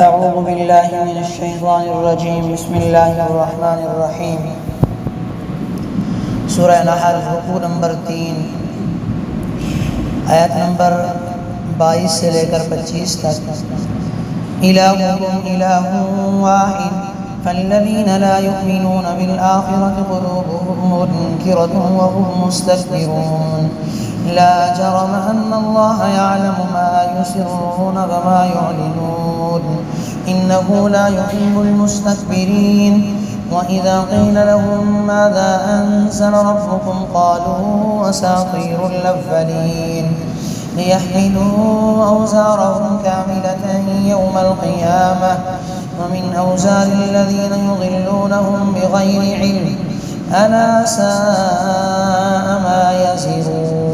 أعوذ بالله من الشيطان الرجيم بسم الله الرحمن الرحیم سورہ نحل رکوع نمبر 3 آیت نمبر 22 سے لے کر 25 تک۔ إلهكم إله واحد فالذين لا يؤمنون بالآخرة قلوبهم منكرة وهم مستكبرون لا جرم أن الله يعلم ما يسرون وما يعلنون إنه لا يحب المستكبرين وإذا قيل لهم ماذا أنزل ربكم قالوا أساطير الأولين ليحملوا أوزارهم كاملة يوم القيامة ومن أوزار الذين يضلونهم بغير علم ألا ساء ما يزرون۔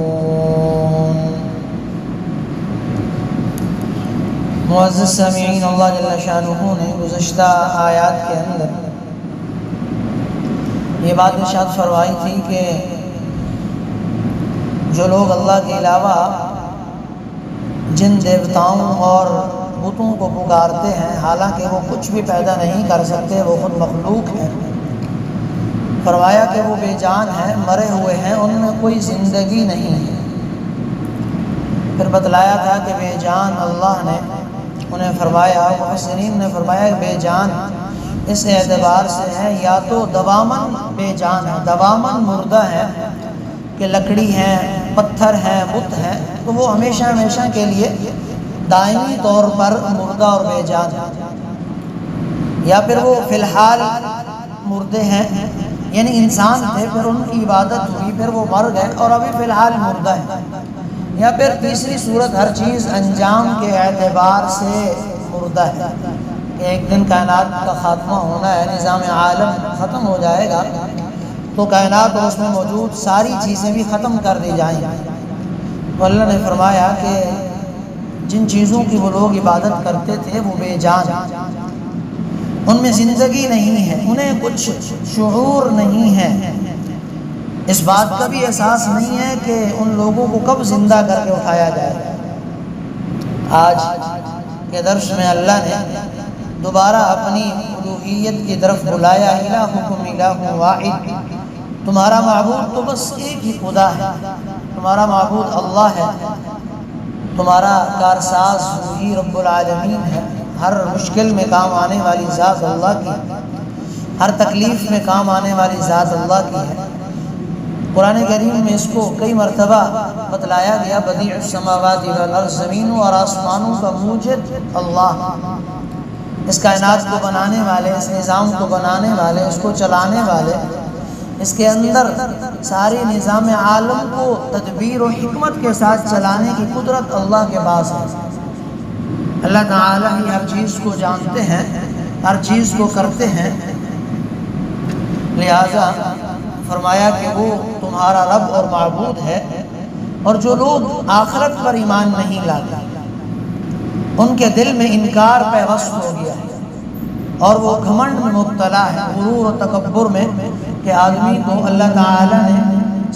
معزز سامعین، اللہ جل شانہ نے گزشتہ آیات کے اندر یہ بات ارشاد فرمائی تھی کہ جو لوگ اللہ کے علاوہ جن دیوتاؤں اور بتوں کو پکارتے ہیں حالانکہ وہ کچھ بھی پیدا نہیں کر سکتے، وہ خود مخلوق ہیں، فرمایا کہ وہ بے جان ہیں، مرے ہوئے ہیں، ان میں کوئی زندگی نہیں ہے۔ پھر بتلایا تھا کہ بے جان اللہ نے انہیں فرمایا، مفسرین نے فرمایا کہ بے جان اس اعتبار سے ہے یا تو دوامن بے جان ہے، دوامن مردہ ہے کہ لکڑی ہے، پتھر ہے، بت ہے، تو وہ ہمیشہ ہمیشہ کے لیے دائمی طور پر مردہ اور بے جان ہے، یا پھر وہ فی الحال مردے ہیں، یعنی انسان تھے، پھر ان کی عبادت ہوئی، پھر وہ مر گئے اور ابھی فی الحال مردہ ہے، یا پھر تیسری صورت ہر چیز انجام کے اعتبار سے مردہ ہے کہ ایک دن کائنات کا خاتمہ ہونا ہے، نظام عالم ختم ہو جائے گا تو کائنات اور اس میں موجود ساری چیزیں بھی ختم کر دی جائیں گی۔ تو اللہ نے فرمایا کہ جن چیزوں کی وہ لوگ عبادت کرتے تھے وہ بے جان، ان میں زندگی نہیں ہے، انہیں کچھ شعور نہیں ہے، اس بات کا بھی احساس نہیں ہے کہ ان لوگوں کو کب زندہ کر کے اٹھایا جائے۔ آج کے درس میں اللہ نے دوبارہ اپنی الوہیت کی طرف بلایا، الہکم الہ واحد، تمہارا معبود تو بس ایک ہی خدا ہے، تمہارا معبود اللہ ہے، تمہارا کارساز وہی رب العالمین ہے، ہر مشکل میں کام آنے والی ذات اللہ کی، ہر تکلیف میں کام آنے والی ذات اللہ کی ہے۔ قرآن کریم میں اس کو کئی مرتبہ بتلایا گیا، بدیع السماوات والارض، زمینوں اور آسمانوں کا موجد اللہ، اس کائنات کو بنانے والے، اس نظام کو بنانے والے، اس کو چلانے والے، اس کے اندر سارے نظام عالم کو تدبیر و حکمت کے ساتھ چلانے کی قدرت اللہ کے پاس ہے۔ اللہ تعالی ہی ہر چیز کو جانتے ہیں، ہر چیز کو کرتے ہیں، لہذا فرمایا کہ وہ تمہارا رب اور معبود ہے، اور جو لوگ آخرت پر ایمان نہیں لاتے ان کے دل میں انکار پیوست ہو گیا ہے اور وہ گھمنڈ میں مبتلا ہے، غرور و تکبر میں، کہ آدمی کو اللہ تعالی نے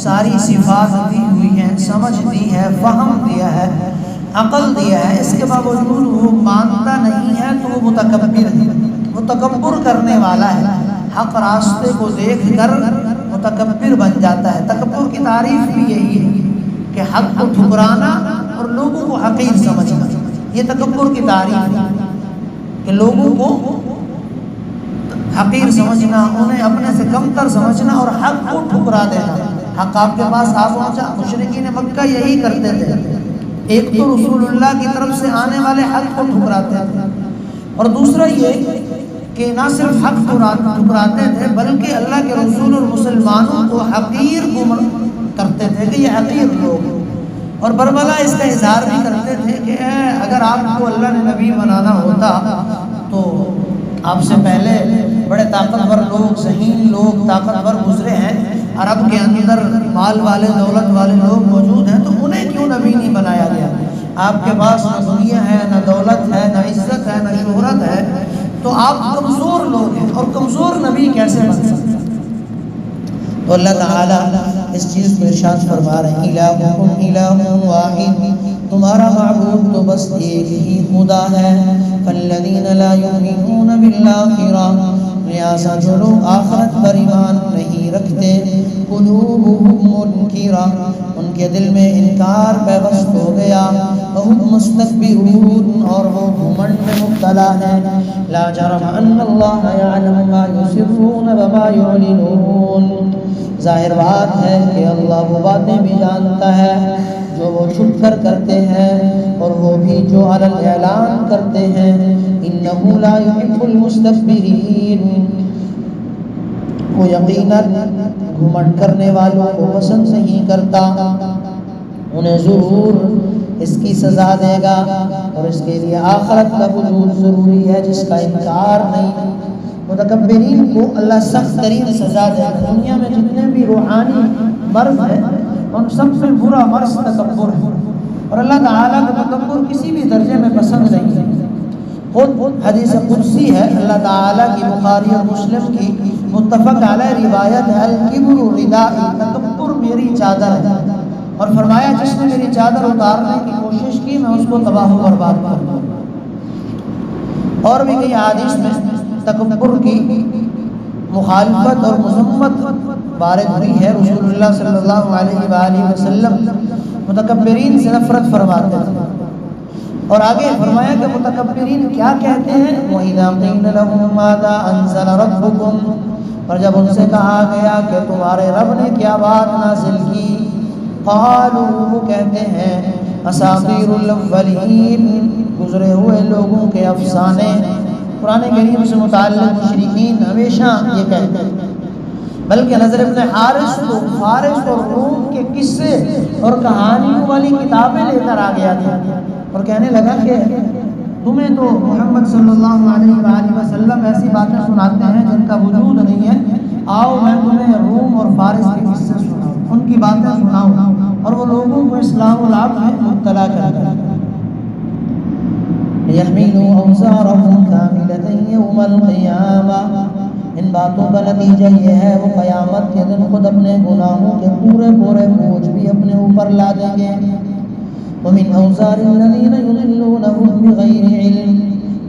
ساری صفات دی ہوئی ہیں، سمجھ دی ہے، فہم دیا ہے، عقل دیا ہے، اس کے باوجود وہ مانتا نہیں ہے تو وہ متکبر ہے، وہ تکبر کرنے والا ہے، حق راستے کو دیکھ کر متکبر بن جاتا ہے۔ تکبر کی تعریف بھی یہی ہے کہ حق کو ٹھکرانا اور لوگوں کو حقیر سمجھنا، یہ تکبر کی تعریف ہے کہ لوگوں کو حقیر سمجھنا، انہیں اپنے سے کمتر سمجھنا اور حق کو ٹھکرا دینا۔ حق آپ کے پاس آ پہنچا، مشرکین مکہ یہی کرتے تھے، ایک تو رسول اللہ کی طرف سے آنے والے حق کو ٹھکراتے تھے، اور دوسرا یہ کہ نہ صرف حق ٹھکراتے تھے بلکہ اللہ کے رسول اور مسلمانوں کو حقیر کرتے تھے کہ یہ حقیر لوگ، اور بربلا اس کا اظہار بھی کرتے تھے کہ اگر آپ کو اللہ نے نبی بنانا ہوتا تو آپ سے پہلے بڑے طاقتور لوگ، ذہین لوگ، طاقتور گزرے ہیں، عرب کے اندر مال والے، دولت والے لوگ موجود ہیں، تو انہیں کیوں نبی نہیں بنایا گیا؟ آپ کے پاس نہ دنیا ہے، نہ دولت ہے، نہ عزت ہے، نہ شہرت ہے، تو آپ کمزور لوگ ہیں، اور کمزور نبی کیسے بن سکتے؟ تو اللہ تعالیٰ اس چیز کو ارشاد فرما رہے ہیں، الہکم الہ واحد، تمہارا معبود تو بس ایک ہی خدا ہے. فالذین لا یؤمنون بالآخرہ، لہذا جو لوگ آخرت پر ایمان نہیں رکھتے، قلوبہم منکرہ، ان کے دل میں انکار پیوست ہو گیا، وہم مستکبرون، اور وہ گھمنڈ میں مبتلا ہے. لا جرم ان اللہ یعلم ما یسرون وما یعلنون، ظاہر بات ہے کہ اللہ وہ باتیں بھی جانتا ہے جو وہ چھپ کر کرتے ہیں اور وہ بھی جو علن اعلان کرتے ہیں. انہ لا یحب المستکبرین، وہ یقیناً گھمنڈ کرنے والوں کو پسند نہیں کرتا، انہیں ضرور اس کی سزا دے گا، اور اس کے لیے آخرت کا وجود ضروری ہے جس کا انکار نہیں. متکبرین کو اللہ سخت ترین سزا دے گا. دنیا میں جتنے بھی روحانی مرض ہیں ان سب سے برا مرض تکبر ہے، اور اللہ تعالیٰ کا تکبر کسی بھی درجے میں پسند نہیں ہے. خود حدیث قدسی ہے اللہ تعالیٰ کی، بخاری اور مسلم کی متفق علیہ روایت ہے، الکبر ردائی، تکبر میری چادر ہے، اور فرمایا جس نے میری چادر اتارنے کی کوشش کی میں اس کو تباہ و برباد کر دوں. اور بھی کئی حدیث میں تکبر کی مخالفت اور مذمت وارد ہوئی ہے. رسول اللہ صلی اللہ علیہ وآلہ وسلم متکبرین سے نفرت فرماتے ہیں، اور آگے فرمایا کہ متکبرین کیا کہتے ہیں، وَإِذَا قِيلَ لَهُم مَاذَا أَنزَلَ رَبُّكُمْ، اور جب ان سے کہا گیا کہ تمہارے رب نے کیا بات نازل کی، قالوا، وہ کہتے ہیں، اساطیر الاولین، گزرے ہوئے لوگوں کے افسانے. قرآن کریم سے متعلق مشرکین ہمیشہ یہ کہتے ہیں، بلکہ نضر ابن حارث تو فارس اور روم کے قصے اور کہانیوں والی کتابیں لے کر آ گیا تھا، اور کہنے لگا کہ تمہیں تو محمد صلی اللہ علیہ وآلہ وسلم ایسی باتیں سناتے ہیں جن کا وجود نہیں ہے، آؤ میں تمہیں روم اور فارس کے قصے سناؤں، ان کی باتیں سناؤں، اور وہ لوگوں کو اسلام العاب میں مبتلا کر دیں. يحملوا أوزارهم كاملة يوم القيامة، ان باتوں کا نتیجہ یہ ہے وہ قیامت کے دن خود اپنے گناہوں کے پورے پورے بوجھ بھی اپنے اوپر لا دیں گے. ومن اوزار الذين يضلونهم بغير علم،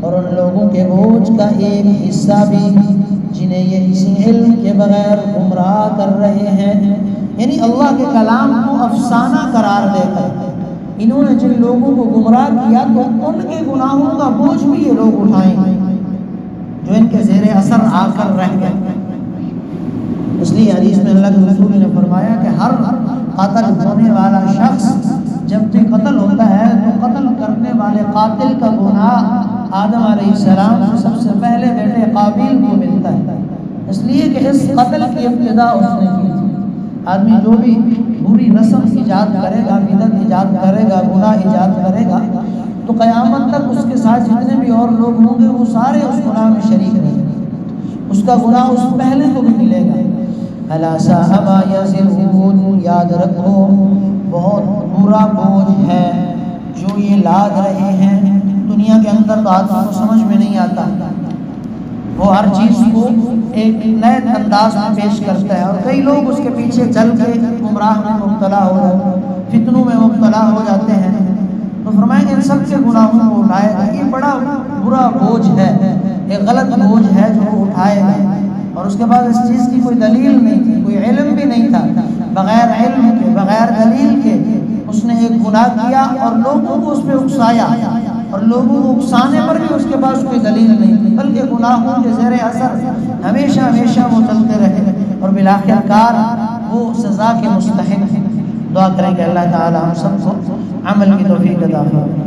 اور ان لوگوں کے بوجھ کا ایک حصہ بھی جنہیں یہ کسی علم کے بغیر گمراہ کر رہے ہیں. یعنی اللہ کے کلام کو افسانہ قرار دے کر انہوں نے جن لوگوں کو گمراہ کیا تو ان کے گناہوں کا بوجھ بھی یہ لوگ اٹھائیں گے جو ان کے زیر اثر آ کر رہ گئے. اس لیے حدیث میں اللہ کے رسول نے فرمایا کہ ہر قتل ہونے والا شخص جب بھی قتل ہوتا ہے تو قتل کرنے والے قاتل کا گناہ آدم علیہ السلام سے سب سے پہلے بیٹے قابیل کو ملتا ہے، اس لیے کہ اس قتل کی ابتدا اس نے کی تھی. آدمی جو بھی بری رسم ایجاد کرے گا، بدعت ایجاد کرے گا، گناہ ایجاد کرے گا، تو قیامت تک اس کے ساتھ جتنے بھی اور لوگ ہوں گے وہ سارے اس گناہ میں شریک رہیں گے، اس کا گناہ اس پہلے کو بھی ملے گا. الا ساء ما یزرون، یاد رکھو بہت برا بوجھ ہے جو یہ لاد رہے ہیں. دنیا کے اندر تو آدمی کو سمجھ میں نہیں آتا، وہ ہر چیز کو ایک نئے انداز میں پیش کرتا ہے، اور کئی لوگ اس کے پیچھے چل کے گمراہ میں مبتلا ہو جاتے ہیں، فتنوں میں مبتلا ہو جاتے ہیں. تو فرمائیں ان سب کے گناہوں کو اٹھائے گا. یہ بڑا برا بوجھ ہے، ایک غلط بوجھ ہے جو وہ اٹھائے گا. اور اس کے بعد اس چیز کی کوئی دلیل نہیں تھی، کوئی علم بھی نہیں تھا، بغیر علم کے بغیر دلیل کے اس نے ایک گناہ کیا اور لوگوں کو اس پہ اکسایا، اور لوگوں کو اکسانے پر بھی اس کے پاس کوئی دلیل نہیں تھی، بلکہ گناہوں کے زیر اثر ہمیشہ ہمیشہ وہ چلتے رہے، اور بالآخر کار وہ سزا کے مستحق ہیں. دعا کریں کہ اللہ تعالی ہم سب کو عمل کی توفیق عطا فرمائے.